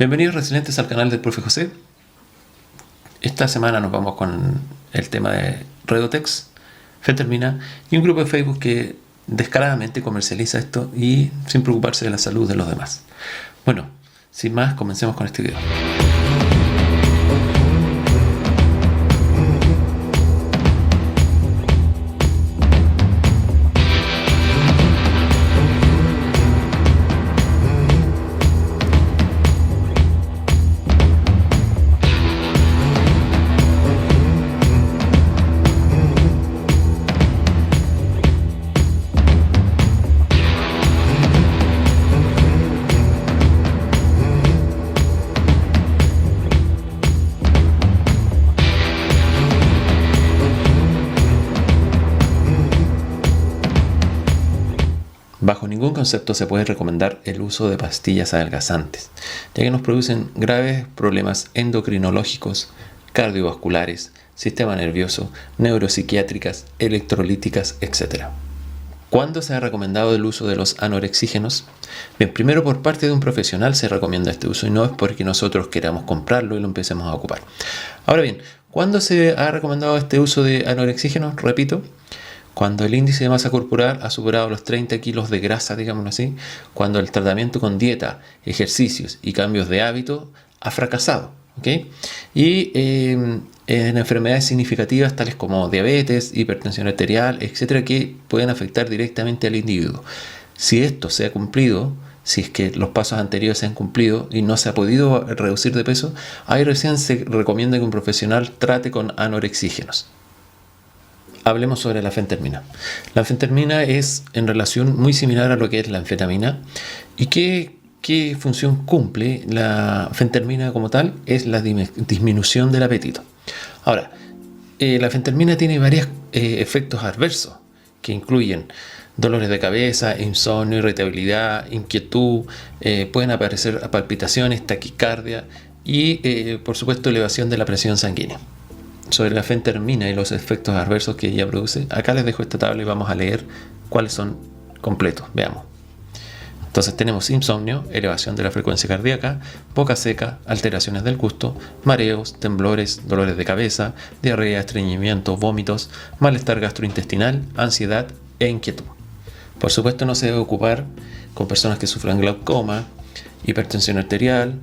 Bienvenidos resilientes al canal del Profe José. Esta semana nos vamos con el tema de Redotex, Fentermina y un grupo de Facebook que descaradamente comercializa esto y sin preocuparse de la salud de los demás. Bueno, sin más, comencemos con este video. Bajo ningún concepto se puede recomendar el uso de pastillas adelgazantes, ya que nos producen graves problemas endocrinológicos, cardiovasculares, sistema nervioso, neuropsiquiátricas, electrolíticas, etc. ¿Cuándo se ha recomendado el uso de los anorexígenos? Bien, primero por parte de un profesional se recomienda este uso y no es porque nosotros queramos comprarlo y lo empecemos a ocupar. Ahora bien, ¿cuándo se ha recomendado este uso de anorexígenos? Repito, cuando el índice de masa corporal ha superado los 30 kilos de grasa, digámoslo así, cuando el tratamiento con dieta, ejercicios y cambios de hábito ha fracasado, ¿okay? Y en enfermedades significativas tales como diabetes, hipertensión arterial, etcétera, que pueden afectar directamente al individuo. Si esto se ha cumplido, si es que los pasos anteriores se han cumplido y no se ha podido reducir de peso, ahí recién se recomienda que un profesional trate con anorexígenos. Hablemos sobre la fentermina. La fentermina es en relación muy similar a lo que es la anfetamina. ¿Y qué función cumple la fentermina como tal? Es la disminución del apetito. Ahora, la fentermina tiene varios efectos adversos que incluyen dolores de cabeza, insomnio, irritabilidad, inquietud, pueden aparecer palpitaciones, taquicardia y, por supuesto, elevación de la presión sanguínea. Sobre la fentermina y los efectos adversos que ella produce, acá les dejo esta tabla y vamos a leer cuáles son completos. Veamos. Entonces tenemos insomnio, elevación de la frecuencia cardíaca, boca seca, alteraciones del gusto, mareos, temblores, dolores de cabeza, diarrea, estreñimiento, vómitos, malestar gastrointestinal, ansiedad e inquietud. Por supuesto no se debe ocupar con personas que sufran glaucoma, hipertensión arterial,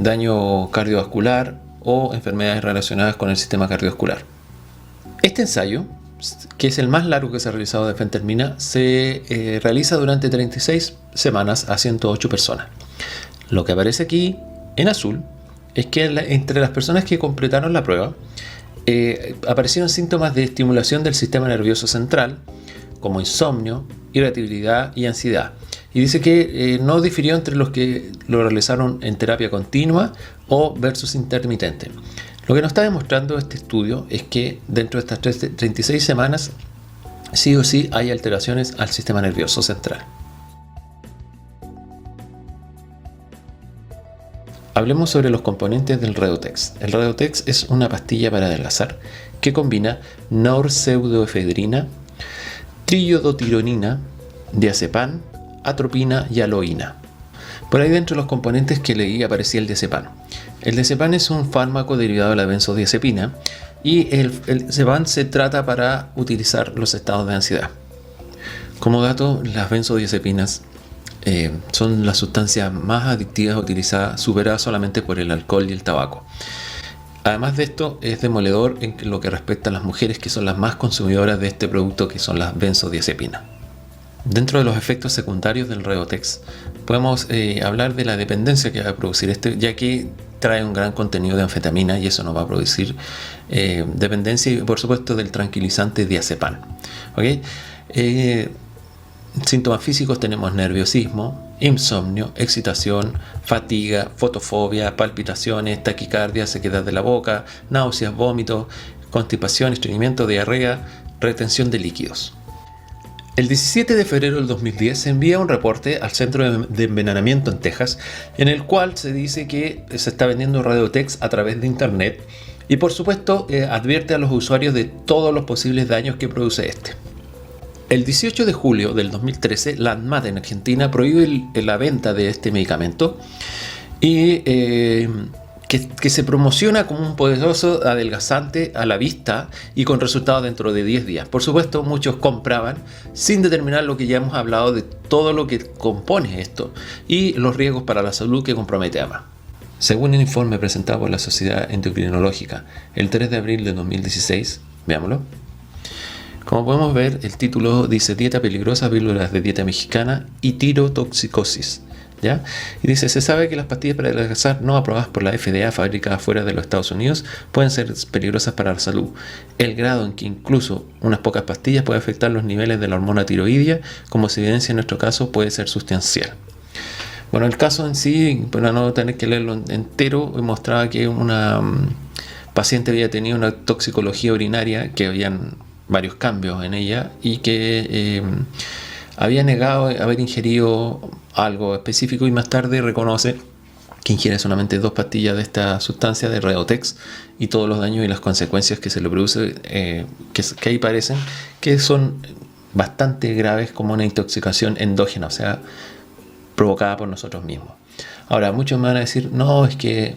daño cardiovascular o enfermedades relacionadas con el sistema cardiovascular. Este ensayo, que es el más largo que se ha realizado de fentermina, se realiza durante 36 semanas a 108 personas. Lo que aparece aquí en azul es que entre las personas que completaron la prueba aparecieron síntomas de estimulación del sistema nervioso central, como insomnio, irritabilidad y ansiedad. Y dice que no difirió entre los que lo realizaron en terapia continua o versus intermitente. Lo que nos está demostrando este estudio es que dentro de estas 36 semanas sí o sí hay alteraciones al sistema nervioso central. Hablemos sobre los componentes del Redotex. El Redotex es una pastilla para adelgazar que combina norpseudoefedrina, triiodotironina, diazepam, atropina y aloína. Por ahí dentro de los componentes que leí aparecía el diazepam. El diazepam es un fármaco derivado de la benzodiazepina y el diazepam se trata para utilizar los estados de ansiedad. Como dato, las benzodiazepinas son las sustancias más adictivas utilizadas, superadas solamente por el alcohol y el tabaco. Además de esto, es demoledor en lo que respecta a las mujeres, que son las más consumidoras de este producto, que son las benzodiazepinas. Dentro de los efectos secundarios del Redotex, podemos hablar de la dependencia que va a producir este, ya que trae un gran contenido de anfetamina y eso nos va a producir dependencia y, por supuesto, del tranquilizante diazepam. ¿Okay? Síntomas físicos tenemos nerviosismo, insomnio, excitación, fatiga, fotofobia, palpitaciones, taquicardia, sequedad de la boca, náuseas, vómitos, constipación, estreñimiento, diarrea, retención de líquidos. El 17 de febrero del 2010 se envía un reporte al centro de envenenamiento en Texas, en el cual se dice que se está vendiendo Redotex a través de internet y, por supuesto, advierte a los usuarios de todos los posibles daños que produce este. El 18 de julio del 2013, la ANMAT en Argentina prohíbe la venta de este medicamento y que se promociona como un poderoso adelgazante a la vista y con resultados dentro de 10 días. Por supuesto, muchos compraban sin determinar lo que ya hemos hablado de todo lo que compone esto y los riesgos para la salud que compromete a más. Según el informe presentado por la Sociedad Endocrinológica el 3 de abril de 2016, veámoslo. Como podemos ver, el título dice Dieta peligrosa, píldoras de dieta mexicana y tirotoxicosis. ¿Ya? Y dice, se sabe que las pastillas para adelgazar no aprobadas por la FDA, fabricadas fuera de los Estados Unidos, pueden ser peligrosas para la salud. El grado en que incluso unas pocas pastillas puede afectar los niveles de la hormona tiroidea, como se evidencia en nuestro caso, puede ser sustancial. Bueno, el caso en sí, para no tener que leerlo entero, mostraba que una paciente había tenido una toxicología urinaria, que habían varios cambios en ella y que había negado haber ingerido algo específico y más tarde reconoce que ingiere solamente 2 pastillas de esta sustancia de Redotex y todos los daños y las consecuencias que se le produce, que ahí parecen que son bastante graves, como una intoxicación endógena, o sea, provocada por nosotros mismos. Ahora, muchos me van a decir, no, es que,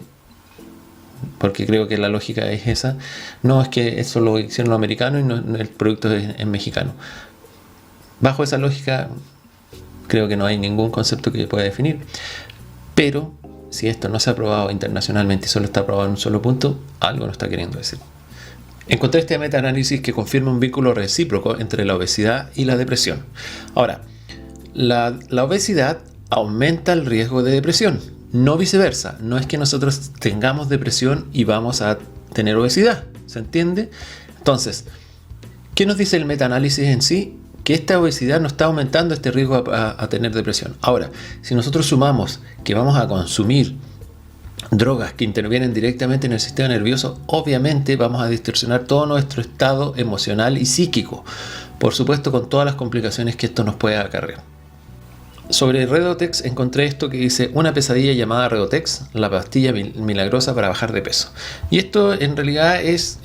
porque creo que la lógica es esa, no, es que eso lo hicieron los americanos y no, el producto es mexicano. Bajo esa lógica, creo que no hay ningún concepto que pueda definir. Pero, si esto no se ha aprobado internacionalmente y solo está aprobado en un solo punto, algo nos está queriendo decir. Encontré este metaanálisis que confirma un vínculo recíproco entre la obesidad y la depresión. Ahora, la obesidad aumenta el riesgo de depresión, no viceversa. No es que nosotros tengamos depresión y vamos a tener obesidad, ¿se entiende? Entonces, ¿qué nos dice el metaanálisis en sí? Que esta obesidad no está aumentando este riesgo a tener depresión. Ahora, si nosotros sumamos que vamos a consumir drogas que intervienen directamente en el sistema nervioso, obviamente vamos a distorsionar todo nuestro estado emocional y psíquico. Por supuesto, con todas las complicaciones que esto nos puede acarrear. Sobre Redotex encontré esto que dice una pesadilla llamada Redotex, la pastilla milagrosa para bajar de peso. Y esto en realidad es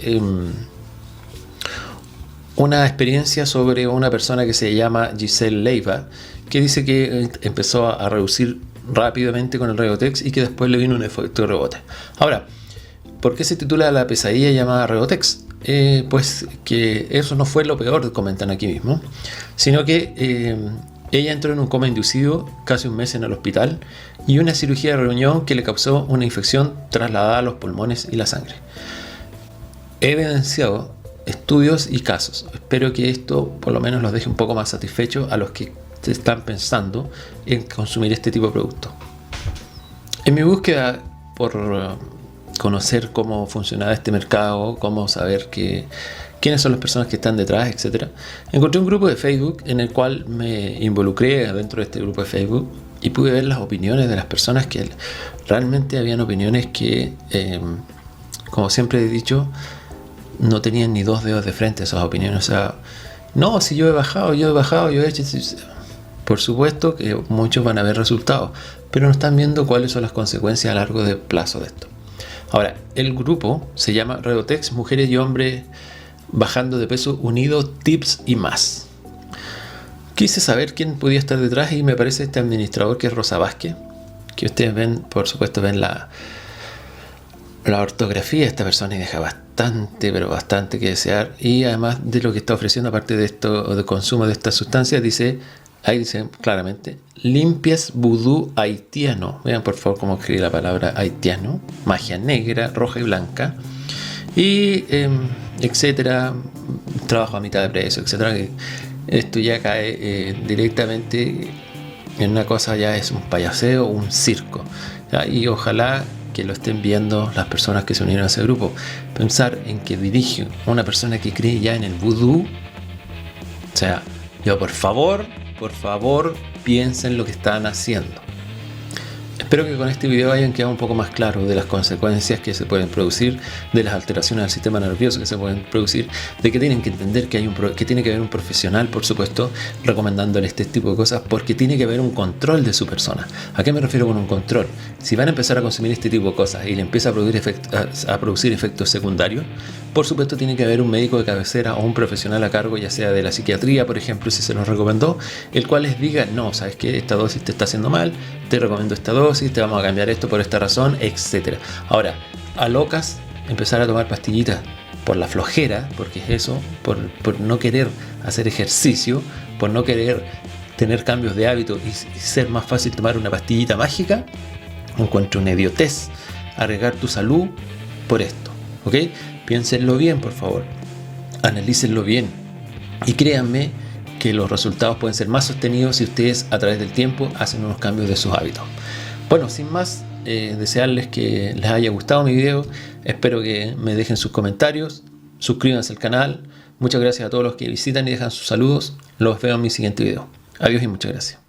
una experiencia sobre una persona que se llama Giselle Leiva, que dice que empezó a reducir rápidamente con el Redotex y que después le vino un efecto de rebote. Ahora, ¿por qué se titula la pesadilla llamada Redotex? Pues que eso no fue lo peor, comentan aquí mismo, sino que ella entró en un coma inducido casi un mes en el hospital y una cirugía de riñón que le causó una infección trasladada a los pulmones y la sangre. He evidenciado estudios y casos. Espero que esto por lo menos los deje un poco más satisfechos a los que están pensando en consumir este tipo de productos. En mi búsqueda por conocer cómo funcionaba este mercado, cómo saber quiénes son las personas que están detrás, etc., encontré un grupo de Facebook en el cual me involucré dentro de este grupo de Facebook y pude ver las opiniones de las personas que realmente habían opiniones que, como siempre he dicho, no tenían ni 2 dedos de frente a esas opiniones. O sea, no, si yo he bajado, yo he hecho. Por supuesto que muchos van a ver resultados, pero no están viendo cuáles son las consecuencias a largo plazo de esto. Ahora, el grupo se llama Redotex, Mujeres y Hombres Bajando de Peso Unidos, Tips y más. Quise saber quién podía estar detrás y me parece este administrador que es Rosa Vázquez, que ustedes ven, por supuesto, ven la ortografía de esta persona y deja bastante que desear. Y además de lo que está ofreciendo, aparte de esto, de consumo de estas sustancias, ahí dice claramente, limpias vudú haitiano. Vean por favor cómo escribe la palabra haitiano. Magia negra, roja y blanca. Y etcétera. Trabajo a mitad de precio, etcétera. Esto ya cae directamente en una cosa, ya es un payaseo, un circo. ¿Ya? Y ojalá que lo estén viendo las personas que se unieron a ese grupo. Pensar en que dirige una persona que cree ya en el vudú. O sea, yo por favor, piensen lo que están haciendo. Espero que con este video hayan quedado un poco más claros de las consecuencias que se pueden producir, de las alteraciones al sistema nervioso que se pueden producir, de que tienen que entender que tiene que haber un profesional, por supuesto, recomendándole este tipo de cosas, porque tiene que haber un control de su persona. ¿A qué me refiero con un control? Si van a empezar a consumir este tipo de cosas y le empieza a producir efectos secundarios, Por supuesto tiene que haber un médico de cabecera o un profesional a cargo, ya sea de la psiquiatría, por ejemplo, si se los recomendó, el cual les diga, no, sabes que esta dosis te está haciendo mal, te recomiendo esta dosis, te vamos a cambiar esto por esta razón, etc. Ahora, a locas, empezar a tomar pastillitas por la flojera, porque es eso, por no querer hacer ejercicio, por no querer tener cambios de hábito y ser más fácil tomar una pastillita mágica, encuentro una idiotez arriesgar tu salud por esto, ¿ok? Piénsenlo bien, por favor, analícenlo bien y créanme que los resultados pueden ser más sostenidos si ustedes a través del tiempo hacen unos cambios de sus hábitos. Bueno, sin más, desearles que les haya gustado mi video, espero que me dejen sus comentarios, suscríbanse al canal, muchas gracias a todos los que visitan y dejan sus saludos, los veo en mi siguiente video. Adiós y muchas gracias.